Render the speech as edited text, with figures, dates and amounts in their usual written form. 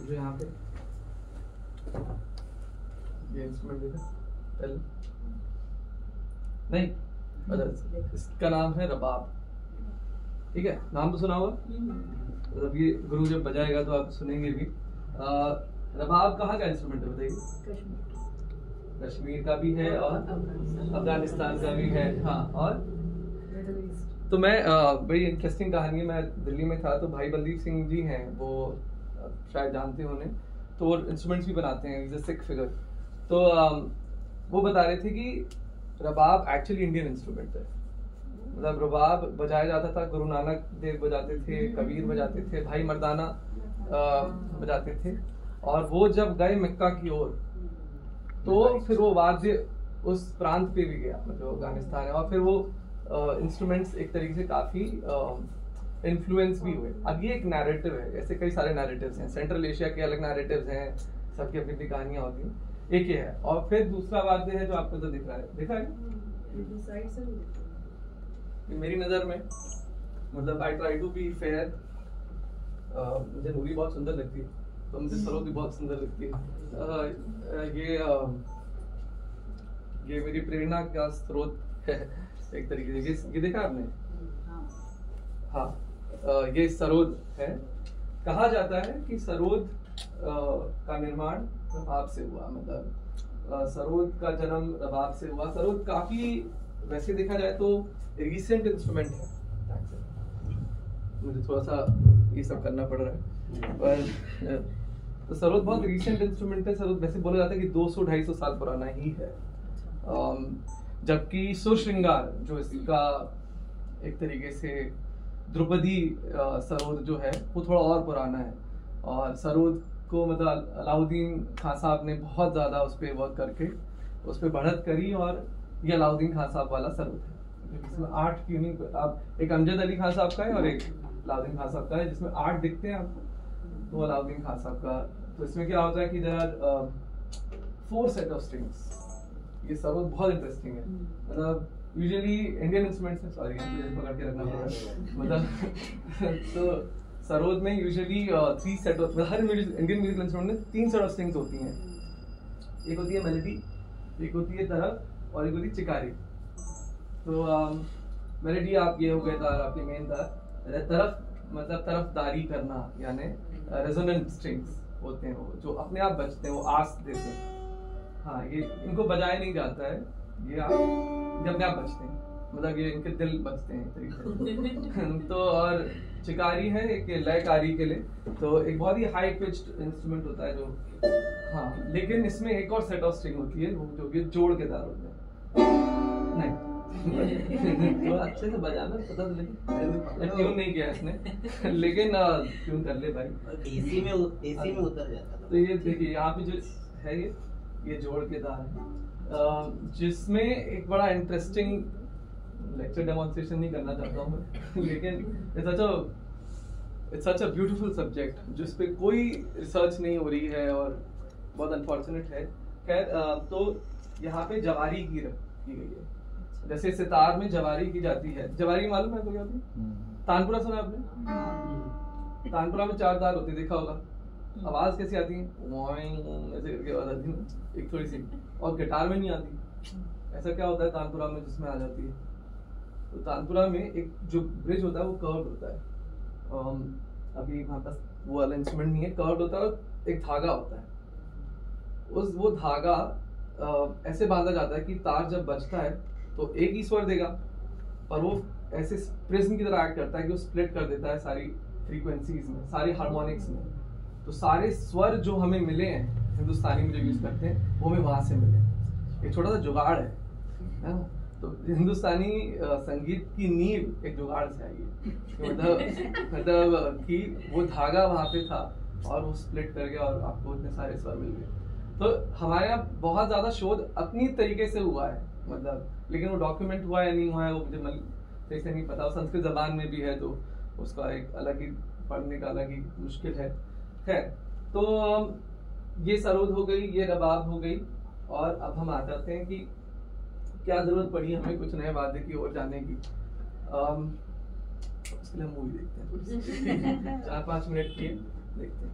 जो यहाँ पे ये इंस्ट्रूमेंट देखा एल नहीं, अच्छा इसका नाम है रबाब। ठीक है, नाम तो सुना होगा, मतलब ये गुरु जब बजाएगा तो आप सुनेंगे भी। रबाब कहाँ का इंस्ट्रूमेंट है बताइए? कश्मीर का भी है और अफगानिस्तान का भी है। हाँ, और तो मैं बड़ी इंटरेस्टिंग कहानी है। मैं दिल्ली में था तो भाई बलदीप सिंह जी हैं, वो शायद जानते हो उन्हें, तो वो इंस्ट्रूमेंट्स भी बनाते हैं, इज अ सिख फिगर। तो वो बता रहे थे कि रबाब एक्चुअली इंडियन इंस्ट्रूमेंट है। मतलब रबाब बजाया जाता था, गुरु नानक देव बजाते थे, कबीर बजाते थे, भाई मर्दाना बजाते थे। और वो जब गए मक्का की ओर तो फिर वो वाद्य उस प्रांत पे भी गया, मतलब अफगानिस्तान है, और फिर वो इंस्ट्रूमेंट्स एक तरीके से काफी इन्फ्लुएंस भी हुए। अब ये एक नैरेटिव है, ऐसे कई सारे नैरेटिव्स हैं, सेंट्रल एशिया के अलग नैरेटिव्स हैं, सबकी अपनी अपनी कहानियां होती हैं, एक ये है। और फिर दूसरा वाद्य है जो आपको तो दिख रहा है, देखा है मेरी नजर में, मतलब I try to be fair. मुझे नूरी बहुत सुंदर लगती है, तो मुझे सरोद भी बहुत सुंदर लगती है। ये मेरी प्रेरणा का स्रोत है एक तरीके से। ये देखा आपने? हाँ, ये सरोद है। कहा जाता है कि सरोद का निर्माण रबाब से हुआ, मतलब सरोद का जन्म रबाब से हुआ। सरोद काफी, वैसे देखा जाए तो रिसेंट इंस्ट्रूमेंट है, मुझे थोड़ा सा ये सब करना पड़ रहा है, पर तो सरोद बहुत रिसेंट इंस्ट्रूमेंट है। सरोद वैसे बोला जाता है कि 200-250 साल पुराना ही है, जबकि सुर श्रृंगार जो इसका एक तरीके से ध्रुपदी सरोद जो है वो थोड़ा और पुराना है। और सरोद को मतलब अलाउद्दीन खान साहब ने बहुत ज़्यादा उस पर वर्क करके उस पर बढ़त करी, और ये अलाउद्दीन खान साहब वाला सरोद है जिसमें 8 ट्यूनिंग, आप एक अमजद अली खान साहब का है और एक अलाउद्दीन खान साहब का है, जिसमें 8 दिखते हैं आपको, तो अलाउद्दीन खान साहब का। तो इसमें क्या होता है कि there are 4 set of strings. ये सरोद बहुत इंटरेस्टिंग है, मतलब यूजुअली इंडियन इंस्ट्रूमेंट्स में, सॉरी पकड़ के रखना पड़ रहा है, मतलब तो सरोद में usually 3 set of, her Indian musical instrument में 3 सेट ऑफ स्ट्रिंग्स होती हैं। एक होती है मेलोडी, एक होती है तरफ, और एक होती है चिकारी। तो मेलोडी आप ये हो गए तार, आपके मेन तार। तरफ मतलब तरफदारी करना, यानी रेजोनेंट स्ट्रिंग्स होते हैं वो, जो अपने आप बजते हैं, वो आस देते हैं। हाँ, ये इनको बजाया नहीं जाता है, ये आप जब अपने आप बजते हैं, मतलब ये इनके दिल बजते हैं तरीके से। तो और चिकारी है एक लयकारी के लिए, तो एक बहुत ही हाई पिच्ड इंस्ट्रूमेंट होता है जो, हाँ, लेकिन इसमें एक और सेट ऑफ स्ट्रिंग होती है जो कि जोड़ के तार होते हैं। नहीं तो अच्छे से बजाना पता तो नहीं, ट्यून नहीं किया इसने, लेकिन ट्यून कर ले भाई, एसी में उतर जाता। तो ये देखिए यहाँ पे जो है ये जोड़ के तार है, जिसमें एक बड़ा इंटरेस्टिंग लेक्चर डेमोन्स्ट्रेशन नहीं करना चाहता हूँ मैं, लेकिन it's such a beautiful subject जिस पे कोई रिसर्च नहीं हो रही है और बहुत अनफॉर्चुनेट है। खैर, तो यहाँ पे जवारी की गई है, जैसे सितार में जवारी की जाती है। जवारी मालूम है कोई आपने? तानपुरा सुना आपने? तानपुरा में 4 तार होते, देखा होगा। आवाज कैसी आती है? ऐसे करके आवाज आती है एक थोड़ी सी, और गिटार में नहीं आती। ऐसा क्या होता है तानपुरा में जिसमें आ जाती है? तो तानपुरा में एक जो ब्रिज होता है वो कर्व्ड होता है। अभी हमारे पास वो वाला इंस्ट्रूमेंट नहीं है, कर्व्ड होता है, एक धागा होता है। वो धागा ऐसे बांधा जाता है कि तार जब बजता है तो एक ही स्वर देगा, और वो ऐसे प्रिज्म की तरह एक्ट करता है कि वो स्प्लिट कर देता है सारी फ्रीक्वेंसीज में, सारी हार्मोनिक्स में। तो सारे स्वर जो हमें मिले हैं हिंदुस्तानी में जो यूज करते हैं वो हमें वहां से मिले। एक छोटा सा जुगाड़ है ना? तो हिंदुस्तानी संगीत की नींव एक जुगाड़ से आई है, मतलब कि वो धागा वहां पे था और वो स्प्लिट कर गया और आपको इतने सारे स्वर मिल गए। तो हमारे यहाँ बहुत ज्यादा शोध अपनी तरीके से हुआ है, मतलब, लेकिन वो डॉक्यूमेंट हुआ है नहीं हुआ है वो मुझे सही से नहीं पता। संस्कृत जबान में भी है तो उसका एक अलग ही पढ़ने का अलग ही मुश्किल है। खैर, तो ये सरोद हो गई, ये रबाब हो गई, और अब हम आ जाते हैं कि क्या जरूरत पड़ी हमें कुछ नए वाद्य की ओर जाने की। उसके लिए मूवी देखते हैं 4-5 मिनट की, देखते हैं।